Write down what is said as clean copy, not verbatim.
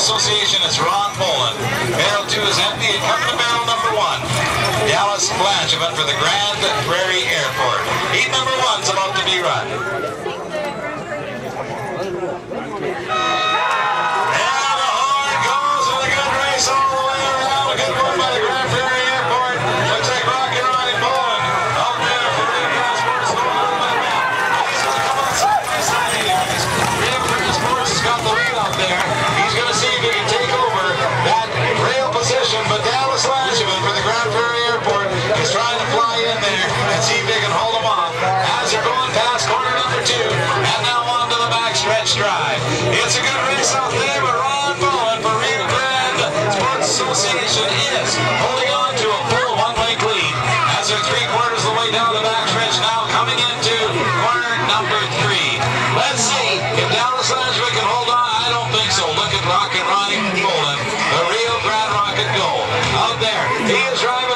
Association is Ron Poland. Barrel 2 is empty and coming to barrel number 1. Dallas Blanchevin for the Grand Prairie Airport. Heat number 1's about to be run. And the horn goes with a good race all the way around. A good one by the Grand Prairie Airport. Looks like Rocket Ronnie Poland out there for Real Transports going on by the map. He's going to come outside this side here. Real Transports has got the lead out there. He's going to see if he can take over that rail position, but Dallas Blanchevin for the Grand Prairie Airport is trying to fly in there and see if they can hold him off as they're going past corner number 2 and now on to the backstretch drive. It's a good race out there, but Ron Poland for Rio Grande Sports Association is holding on to a full 1-length lead as they're 3/4 of the way down the backstretch now, coming into corner number 3. Let's see if Dallas Blanchevin can hold on. I don't think so. Look at Rocket Ronnie Poland, the Rio Grande Rocket Gold out there. He is driving